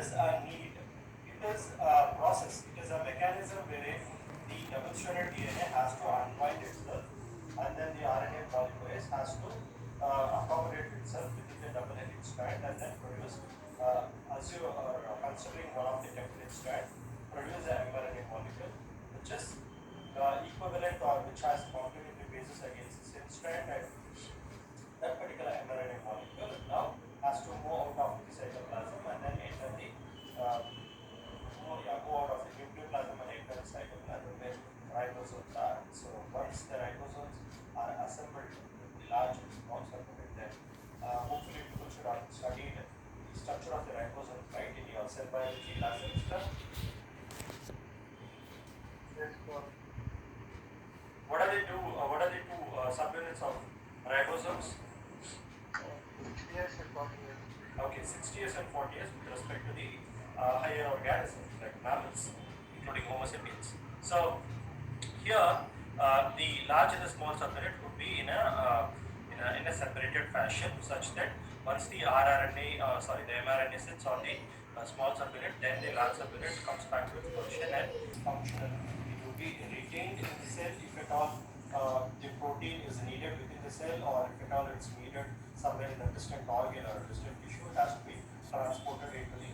is a need. It is a process. It is a mechanism wherein the double-stranded DNA has to unwind itself, and then the RNA polymerase has to accommodate itself within the double helix strand and then produce, as you are considering one of the template strand, produce an mRNA molecule which is equivalent or which has complementary bases against the same strand, and that particular mRNA molecule now has to move out of the cytoplasm and then enter the go out of the nucleoplasm and enter the cytoplasm where ribosomes are. So once the ribosomes are assembled with the large small subunit, then hopefully people should have studied the structure of the ribosomes right in your cell biology last semester. What are they do? What are the two subunits of ribosomes? 60S and 40S. Okay, 60S and 40S with respect to the higher organisms like mammals, including Homo sapiens. So here, the large and the small subunit would be in a separated fashion, such that once the the mRNA sits on the small subunit, then the large subunit comes back to its position and functional. It will be retained in the cell if at all the protein is needed within the cell, or if at all it's needed somewhere in a distant organ or a distant tissue, it has to be transported into the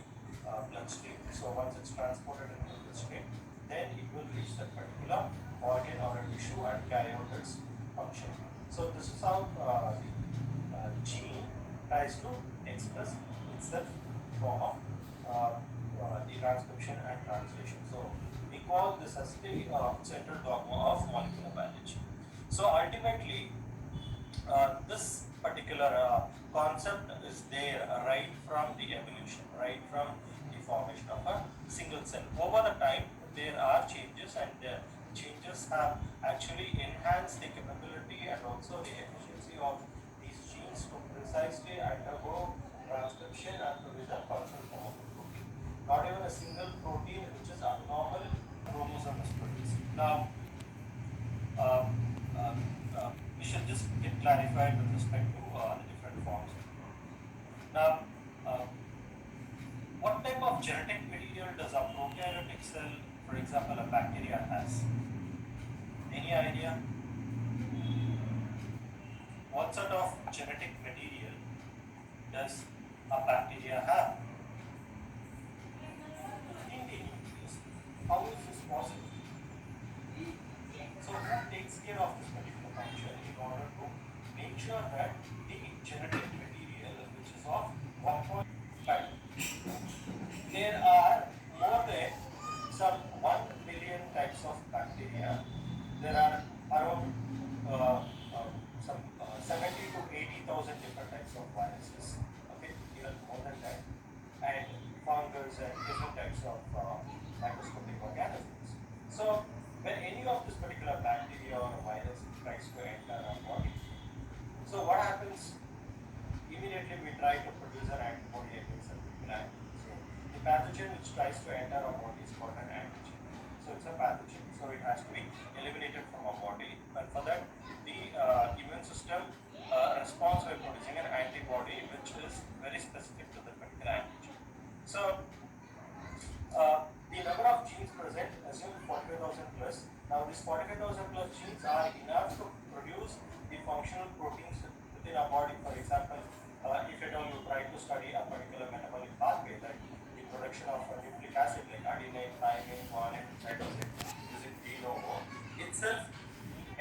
bloodstream. So once it's transported into the bloodstream, then it will reach that particular organ or a tissue and carry out its function. So this is how the gene tries to express itself form of the transcription and translation. So we call this as the central dogma of molecular biology. So ultimately, this particular concept is there right from the evolution, right from the formation of a single cell. Over the time, there are changes, and the changes have actually enhanced the capability and also the efficiency of these genes to precisely undergo transcription and produce a functional form of the protein. Not even a single protein which is abnormal chromosome is produced. Now, we should just get clarified with respect to the different forms. Now, what type of genetic material does a prokaryotic cell, for example, a bacteria, has? Any idea? What sort of genetic material does a bacteria have? In the nucleus. How is this possible? So who takes care of this particular function in order to make sure that the genetic material, which is of 1.5, there are more than some 1 billion types of bacteria. There are around some 70 to 80,000 different types of viruses, okay, even more than that, and fungus and different types of microscopic organisms. So when any of this particular bacteria or virus tries to enter our body, so what happens? Immediately we try to produce an antibody against a particular antigen. So the pathogen which tries to enter our body is called an antigen. So it's a pathogen. So it has to be eliminated from our body. And for that, the immune system responds by producing an antibody which is very specific to the particular antigen. So the number of genes present, assume 45,000 plus. Now these 45,000 plus genes are enough to produce the functional proteins within our body. For example, if at all you try to study a particular metabolic pathway, like the production of a nucleic acid like adenine, thymine, guanine, cytosine, using de novo, itself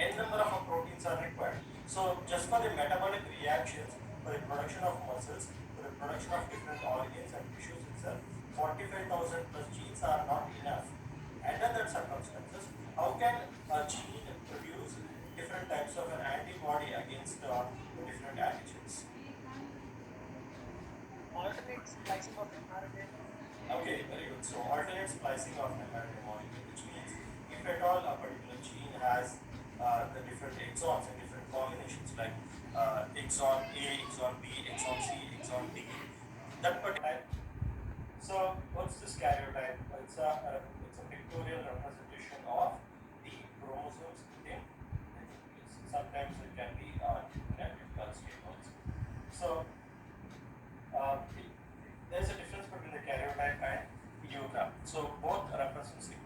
n number of proteins are required. So just for the metabolic reactions, for the production of muscles, for the production of different organs and tissues itself, 45,000 plus genes are not enough. Under that circumstances, how can a gene produce different types of an antibody against different antigens? Alternate splicing of mRNA. Okay, very good. So alternate splicing of mRNA molecule, which means if at all a particular gene has the different exons and different combinations like exon A, exon B, exon C, exon D, that particular. So what's this karyotype? It's a pictorial representation of the chromosomes within the nucleus. Sometimes it can be numerical scale also. So there's a difference between the karyotype program. So both reference sequence